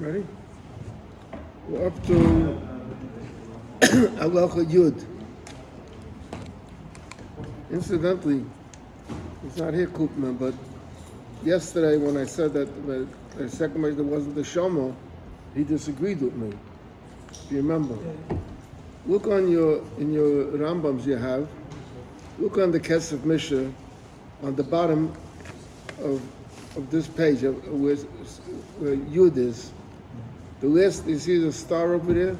Ready? We're up to halacha Yud. Incidentally, it's not here, Koopman, but yesterday when I said that the second Mishnah wasn't the Shoma, he disagreed with me. Do you remember? Look in your Rambams you have, look on the Kesef Mishnah on the bottom of this page where Yud is. The list, you see the star over there?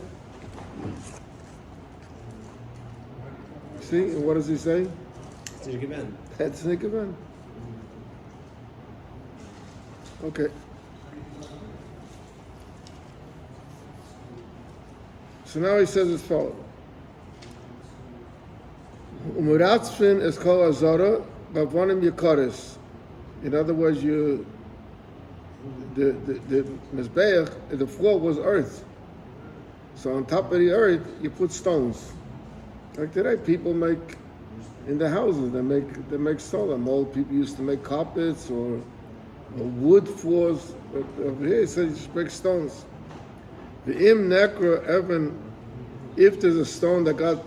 See, and what does he say? That's Nikavan. Okay. So now he says as follows. Umuratzfin is called Azara, Bavonim Yakaris. In other words, the Mizbeach, the floor was earth. So on top of the earth, you put stones. Like today, people make, in the houses, they make stone. Old people used to make carpets or wood floors. But over here, it says you just make stones. The im nekra even, if there's a stone that got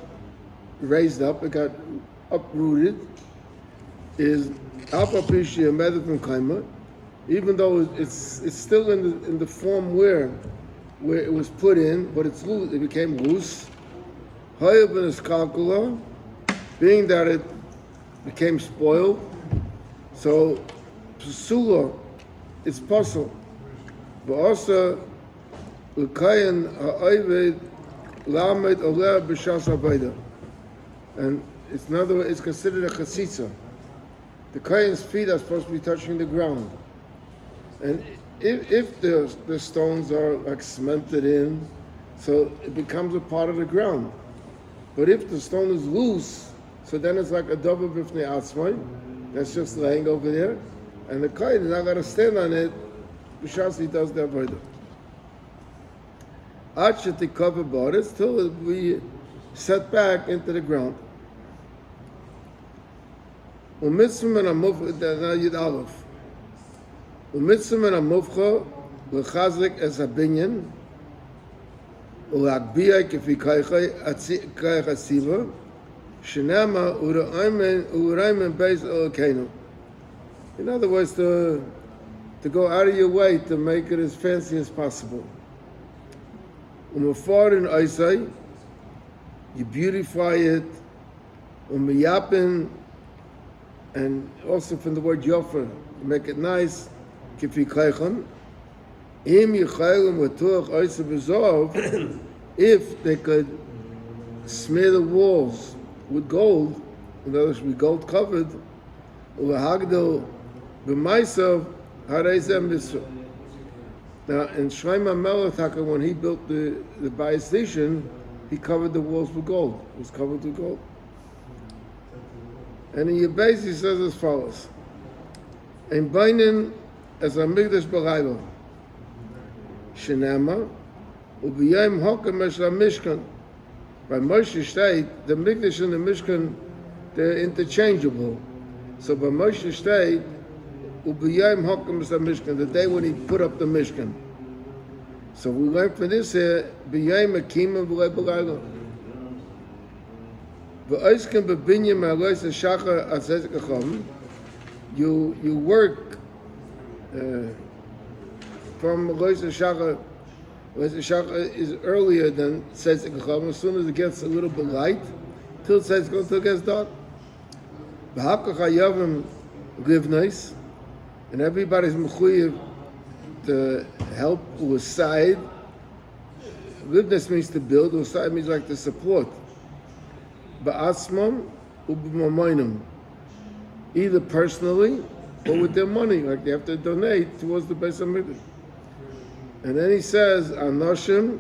raised up, it got uprooted, is alpha pisha method from kaima, even though it's still in the form where it was put in, but it's loose, it became loose. However, is calcula, being that it became spoiled, so psula, it's puzzle. But also, l'kayin ha'ayved lamed oleh b'shas ha'bayda. And it's another way, it's considered a chatzitza. The kayan's feet are supposed to be touching the ground. And if the stones are like cemented in, so it becomes a part of the ground. But if the stone is loose, so then it's like a double bifnei atzmai, that's just laying over there, and the kayan is not going to stand on it, b'shas he does the avodah. Achit the cover about it till it will be set back into the ground. Umitzvah and amufcha, now Yud Aleph. Umitzvah and amufcha l'chazik es habinyan u'lakbiya kefi kaychay atziva shenema u'raimen beis elokeinu. In other words, to go out of your way to make it as fancy as possible. Umafar in Isai, you beautify it, umiyapin, and also from the word yofer, you make it nice, kifi kaychan. Im yichaylim v'tuach Isai b'zov, if they could smear the walls with gold, in other words, with gold covered, uvahagdil b'maisav hareizem mitzvah. Now, in Shlomo Melech, when he built the Bayis Rishon, he covered the walls with gold. It was covered with gold. And in Yebez, he says as follows: "Ein Beinin as a Migdash B'Raylo, Shenema, Ubiyayim Hokem as a Mishkan." By Moshe State, the Migdash and the Mishkan, they're interchangeable. So by Moshe State, Ubiyayim Hokem as a Mishkan, the day when he put up the Mishkan. So we learn from this here, Biyayim Akim V'Lei B'Raylo. You work from Lois Shachar. Lois Shachar is earlier than Tzedek Chacham. As soon as it gets a little bit light, till Tzedek it gets dark. Live nice, and everybody's mechuyev to help with side. Livness means to build, or side means like to support. Ba'atzmam u'b'mamaynim, either personally or with their money, like they have to donate towards the Beis HaMikdash. And then he says, Anoshim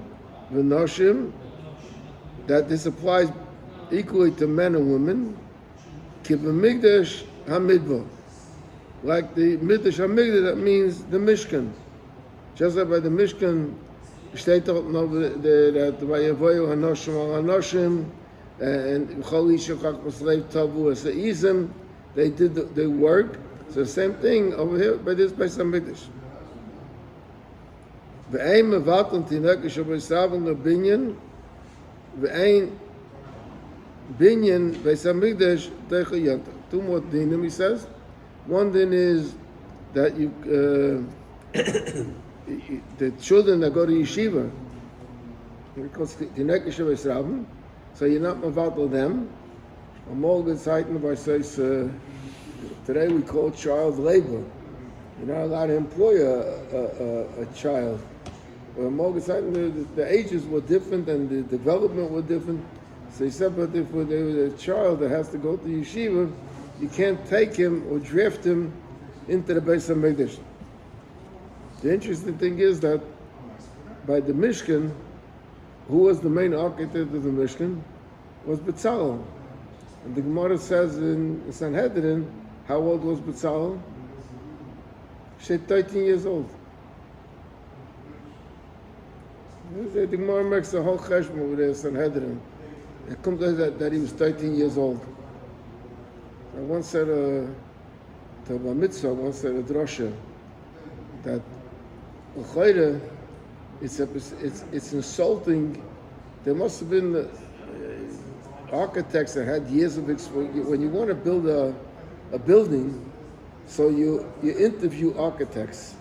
v'noshim, that this applies equally to men and women, ki b'mikdash hamidva, like the Mikdash HaMikdash, that means the Mishkan. Just like by the Mishkan, steht dort noch that vayavoyu hanoshim al hanoshim, and Choli Shokach B'Sleiv Tavu as the Izim, they did the work. So the same thing over here by this Beis HaMikdash. ואין מבטל תינוק שבסרבן לבניין, ואין binyan beis hamikdash deicha yontif. Two more dinim, he says. One din is that you, the children that go to yeshiva, because tinok beis rabban, so you're not mevatel them. A morgen zeiten by says today we call it child labor. You're not allowed to employ a child. Well, morgen zeiten the ages were different and the development were different. So he said, but if there was a child that has to go to yeshiva, you can't take him or draft him into the Beis HaMikdash. The interesting thing is that by the Mishkan, who was the main architect of the Mishkan, was Bezalel. And the Gemara says in Sanhedrin, how old was Bezalel? She was 13 years old. The Gemara makes a whole cheshbon over there in Sanhedrin. It comes out that he was 13 years old. I once said to Bar Mitzvah, I once said a drasha that it's insulting. There must have been architects that had years of experience. When you want to build a building, so you interview architects,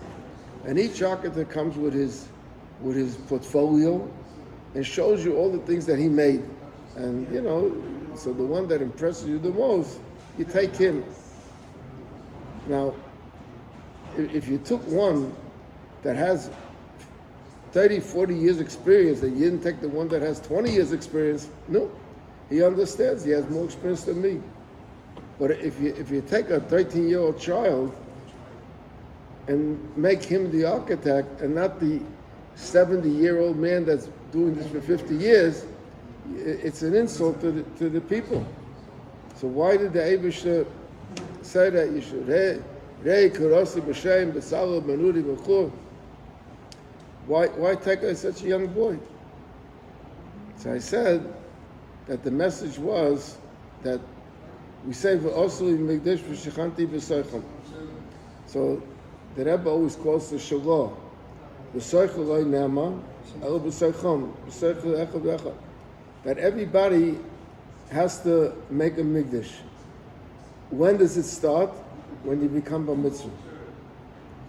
and each architect comes with his portfolio and shows you all the things that he made. And so the one that impresses you the most, you take him. Now, if you took one that has 30, 40 years experience and you didn't take the one that has 20 years experience, no, he understands, he has more experience than me. But if you take a 13-year-old child and make him the architect and not the 70-year-old man that's doing this for 50 years, it's an insult to the people. So why did the Eibusher say that you should why take such a young boy? So I said that the message was that we say v'osli mikdash v'shechanti v'soicham. So the Rebbe always calls the shalah v'soicham loy nema el v'soicham v'soicham echad v'echad. That everybody has to make a mikdash. When does it start? When you become bar mitzvah.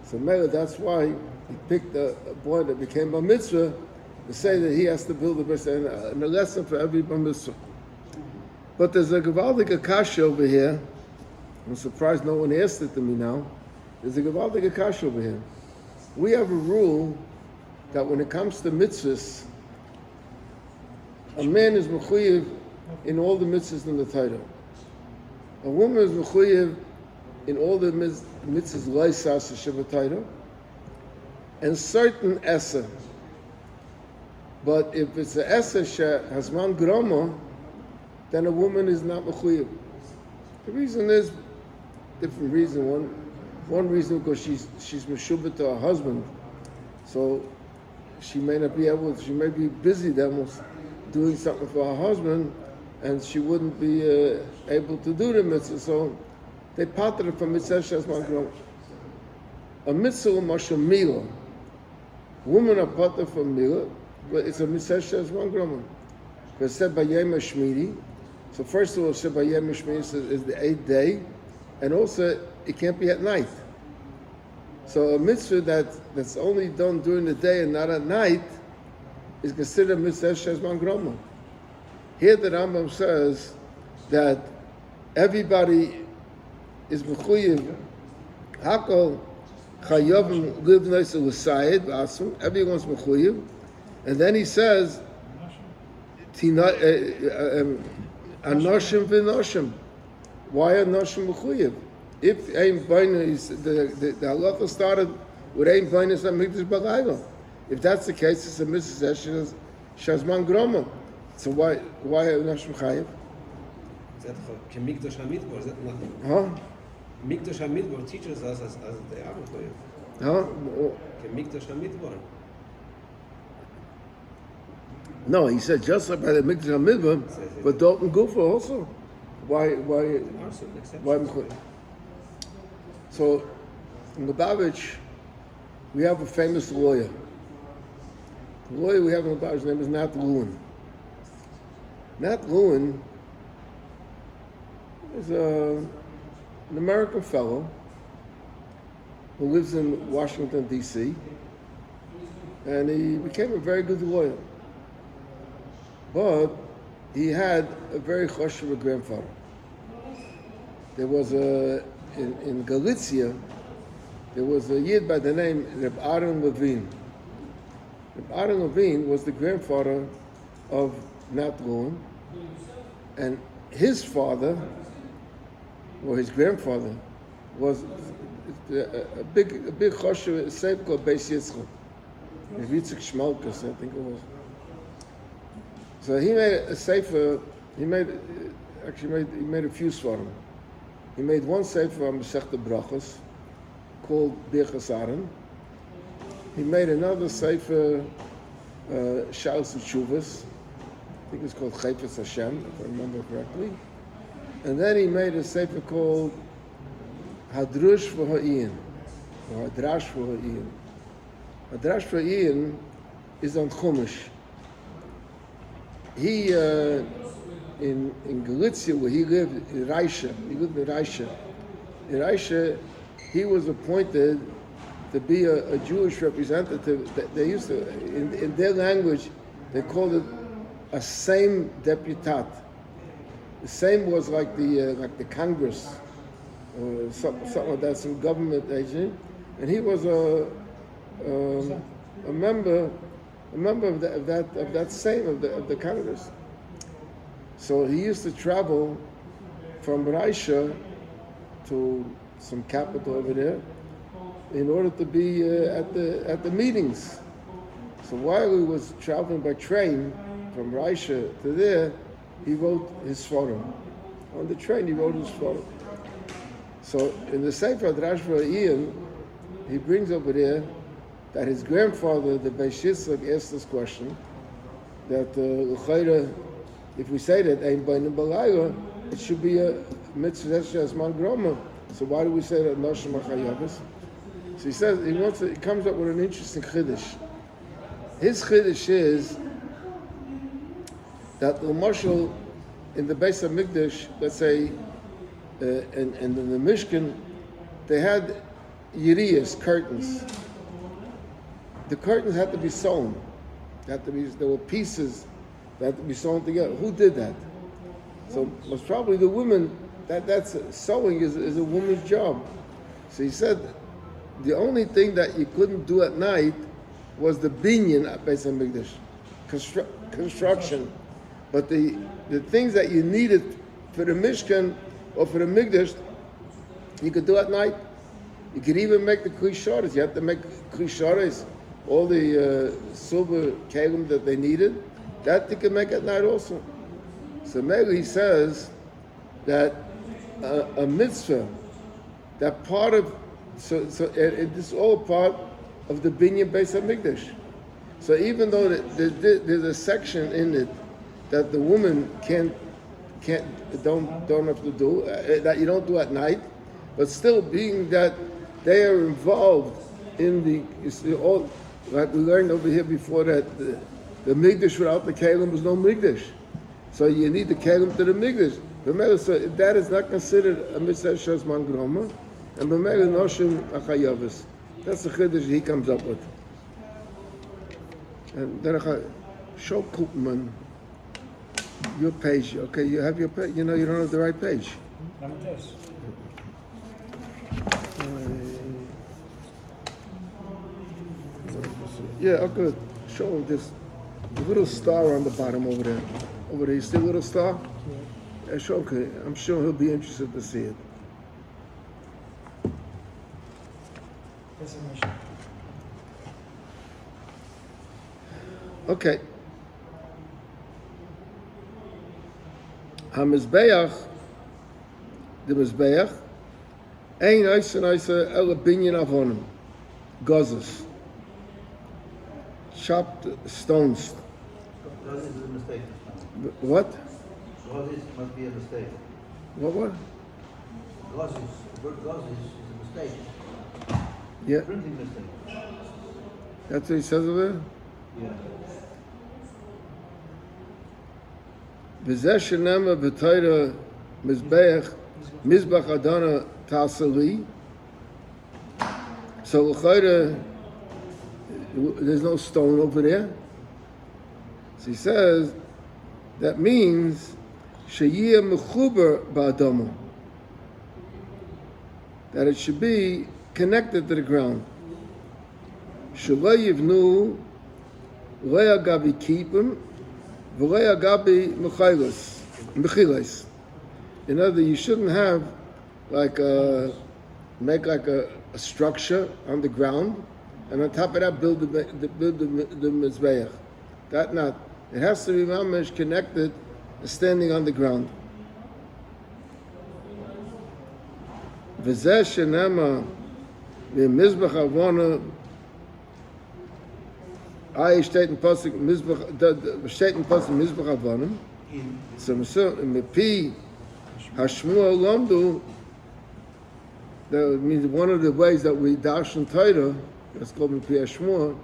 So Mela, that's why he picked a boy that became bar mitzvah to say that he has to build a bris and a lesson for every bar mitzvah. But there's a Gavaldik Akash over here. I'm surprised no one asked it to me now. There's a Gavaldik Akash over here. We have a rule that when it comes to mitzvahs, a man is mechuyev in all the mitzvahs in the Torah. A woman is mechuyev in all the mitzvahs loisas Shabbat Torah, and certain essa. But if it's an essa shehazman grama, then a woman is not mechuyev. The reason is different reason. One reason because she's meshubah to her husband, so she may not be able. She may be busy then doing something for her husband, and she wouldn't be able to do the mitzvah. So they parted it from mitzvah shazman grama. A mitzvah mashal milah. Women are parted from milah, but it's a mitzvah shazman grama. Because it said by Yom HaShmini. So first of all, said by Yom HaShmini is the 8th day, and also it can't be at night. So a mitzvah that's only done during the day and not at night is considered mitzvah shezman grama. Here the Rambam says that everybody is mechuyev. Hakol chayovim live nice with sayid v'asum. Everyone's mechuyev, and then he says anoshim v'noshim. Why are noshim mechuyev? If ein beinus, the halacha started with ein beinus and mikdash b'layla. If that's the case, it's a mitzvah shazman grama. So why are noshim chayev? Mikdash hamidbar, is that nothing? Huh? Mikdash hamidbar teaches us as they are mechuyev. Huh? Mikdash hamidbar. No, he said just like by the mikdash hamidbar, but Dalton Gufa also. Why? So in Lubavitch, we have a famous lawyer. The lawyer we have in the bar, his name is Nat Lewin. Nat Lewin is an American fellow who lives in Washington, D.C., and he became a very good lawyer. But he had a very choshev grandfather. There was in Galicia, there was a yid by the name Rabbi Aaron Levine. Rabbi Aaron Levine was the grandfather of Nat Lewin, and his father, or his grandfather, was a big choshev sefer called Beis Yitzchak. Yitzchak Shmalkus, I think it was. So he made a sefer. He made a few svarim. He made one sefer on Masechta Brachos called Birchas Aaron. He made another sefer, Shalos Tshuvos. I think it's called Chayfetz Hashem, if I remember correctly. And then he made a sefer called Hadrush V'Ha'in, or Hadrash V'Ha'in. Hadrash V'Ha'in is on Chumash. He, in Galicia, where he lived, in Reisha, In Reisha, he was appointed to be a Jewish representative. They used to, in their language, they called it a Sejm deputat. The Sejm was like the Congress, or something like that, some government agent, and he was a member of that Sejm of the Congress. So he used to travel from Reisha to some capital over there in order to be at the meetings. So while he was traveling by train from Reisha to there, he wrote his Sforim. On the train, he wrote his Sforim. So in the Sefer Hadrash V'Ha'in, he brings over there that his grandfather, the Beis Yitzchak, asked this question, that if we say that Ein Beinim B'Layla, it should be a mitzvah Shesman Groma. So why do we say that Noshim HaChayavos? So he says, he comes up with an interesting chiddush. His chiddush is that L'Moshel, in the Beis HaMikdash, let's say, and in the Mishkan, they had yiriyas, curtains. The curtains had to be sewn. There were pieces that had to be sewn together. Who did that? So most probably the women. That's sewing is a woman's job. So he said the only thing that you couldn't do at night was the binyan at Beis HaMikdash, construction. But the things that you needed for the Mishkan or for the Mikdash, you could do at night. You could even make the klishares. You had to make klishares, all the silver kelim that they needed. That you could make at night also. So maybe he says that a mitzvah, that part of, this is all part of the binyan Beis HaMikdash. So even though there's a section in it that the woman don't have to do, that you don't do at night, but still being that they are involved in all, like we learned over here before, that the Mikdash without the kelim was no Mikdash. So you need the kelim to the Mikdash. B'mele, so that is not considered a mitzvah shesman groma, and b'mele noshim achayavos. That's the chiddush he comes up with. And then show Koopman your page. Okay, you have your page. You know you don't have the right page. Yeah, oh good. Show this little star on the bottom over there. Over there, you see a little star? Yeah, show, okay. I'm sure he'll be interested to see it. Okay. HaMizbeach, the Mizbeach, ein oisa ela binyan avonim, gozes, chopped stones. Gozes is a mistake. What? Gozes must be a mistake. What? Gozes, the word gozes is a mistake. Yeah. Printing mistake. That's what he says over there? Yeah. V'zeh shenema v'toira mizbach adana tasali. So l'chayra, there's no stone over there. So he says that means sheyiyeh mechuber ba'adama, that it should be connected to the ground. Shalei yivnu lei agabi kipim v'lei agabi mechilas. In other words, you shouldn't have make a structure on the ground, and on top of that build the mizbeach. That not. It has to be mamish connected, standing on the ground. V'zeh shenema v'mizbach avona. Steht in Pasuk mizbach avonim. So mepi hashmua lamdu. That means one of the ways that we dash in Torah, that's called mepi hashmua,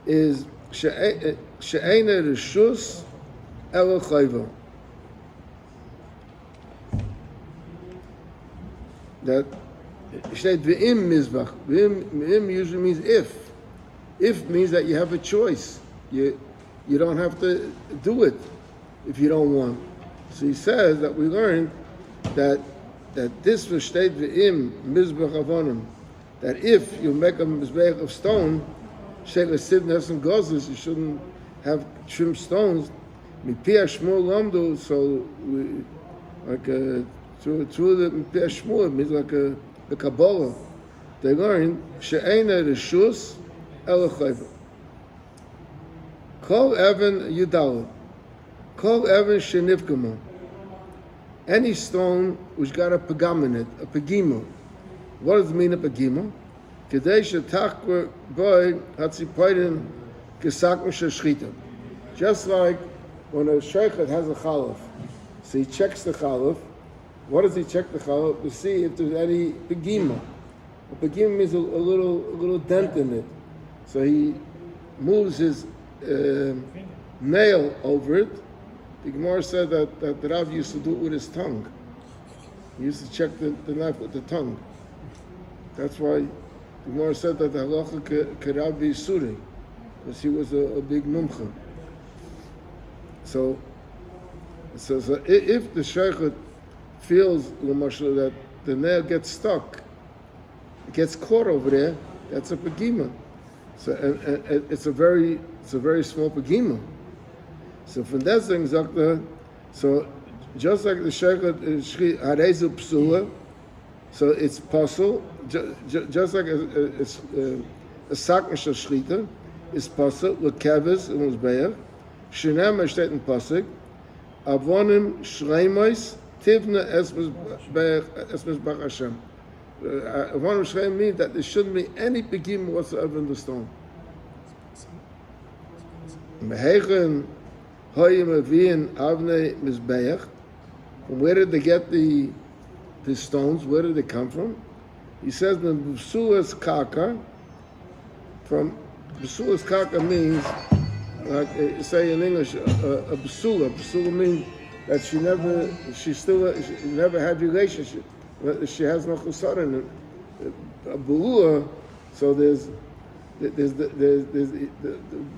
is she'eina reshus ela chayva. That steht v'im mizbach. V'im usually means if. If means that you have a choice. You don't have to do it if you don't want. So he says that we learned that this was state v'im mizbach avonim, that if you make a mizbech of stone, shekha sidnas and gozes, you shouldn't have trimmed stones. Mipi hashmur lamdu, so through the mipi hashmur, means like a Kabbalah. They learned she'eina reshus ela chayva. Kol even yudala. Kol even shenifkama. Any stone which got a pagam in it, a pagima. What does it mean, a pagima? Kedei shetachkor boy hatzipoiden gesakm sheshchita. Just like when a sheikhet has a chalaf, so he checks the chalaf. What does he check the chalaf? To see if there's any pagima. A pagima means a little dent in it. So he moves his nail over it. The Gemara said that the Rav used to do it with his tongue. He used to check the knife with the tongue. That's why the Gemara said that the halacha Rabbi Suri, because he was a big mumcha. So if the sheikhet feels that the nail gets stuck, it gets caught over there, that's a pagima. So and it's a very small pagima. So from that thing, so just like the sheikhet harezu psula, so it's possible. Just like a sakn shel shchita is possible. Lekeves and mizbeach shenam steht in pasuk avonim shleimos tivna es mizbeach Hashem. Avonim shleim means that there shouldn't be any pagima whatsoever in the stone. Mehegen hoyim avin avnei mizbeach. From where did they get the stones? Where did they come from? He says the b'sulas kaka. From b'sulas kaka means, like say in English, a b'sula. B'sula means that she never had relationship. She has no chusar in it. A b'lua, so there's the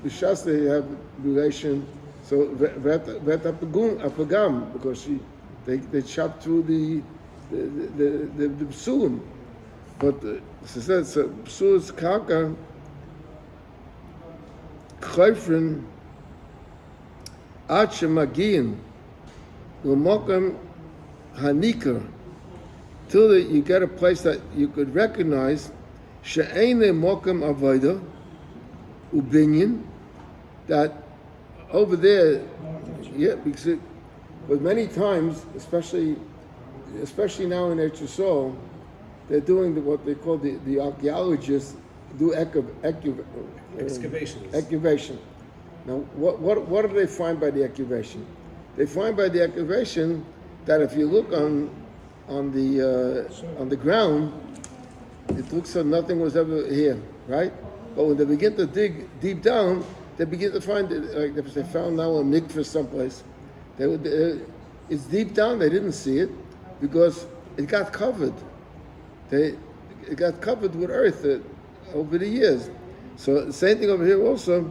b'shas they have relation. So vet apagam, because they chop through the psulim. But she said so psulis kaka chayfrin ad shemagiin l'mokam hanikar, till that you get a place that you could recognize she'eine mokam avoda ubinyan, that over there, yeah, because but many times, especially now in Eretz, they're doing what they call the archaeologists do excavation. Now, what do they find by the excavation? They find by the excavation that if you look on the ground, it looks like nothing was ever here, right? But when they begin to dig deep down, they begin to find it, like if they found now a mikveh someplace, they would, it's deep down, they didn't see it because it got covered. It got covered with earth over the years. So the same thing over here also,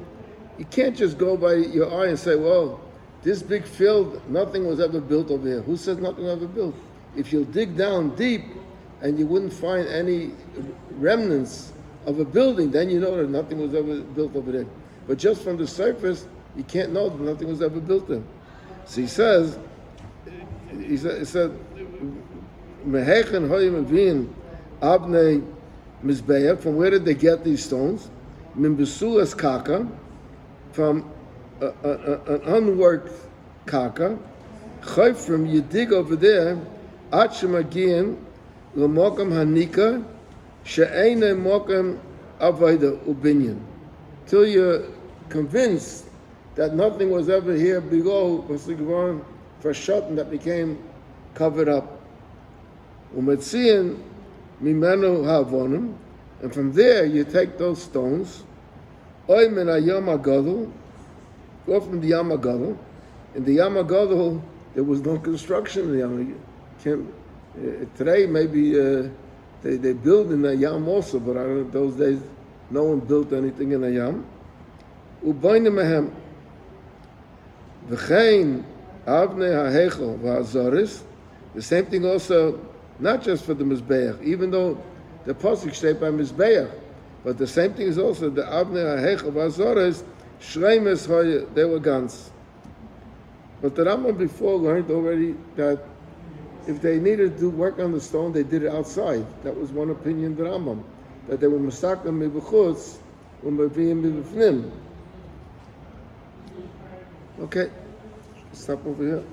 you can't just go by your eye and say, well, this big field, nothing was ever built over here. Who says nothing was ever built? If you'll dig down deep and you wouldn't find any remnants of a building, then you know that nothing was ever built over there. But just from the surface, you can't know that nothing was ever built there. So he said, Mehechen hoyim avin abnei mizbeach. From where did they get these stones? Min besulas kaka, from an unworked kaka. Chayfrim, you dig over there, at shemagiin l'mokam hanika she'einei mokam avayda ubinyan, till you're convinced that nothing was ever here below for shutting that became covered up. Umetziin mimenu havonim, and from there you take those stones. Oy min hayam hagadol, go from the Yam HaGadol. In the Yam HaGadol, there was no construction in the Yam. Today maybe they build in the Yam also, but I don't know, those days no one built anything in the Yam. Ubayne mehem v'chein avnei ha'hechel v'hazaris. The same thing also, not just for the Mizbeach, even though the pasuk stated by Mizbeach, but the same thing is also the avnei ha'hechel v'hazaris. Shreimes hoye, they were guns. But the Rambam before learned already that if they needed to do work on the stone, they did it outside. That was one opinion of the Rambam, that they were masakim mibachutz u'maviyim mibifnim. Okay, stop over here.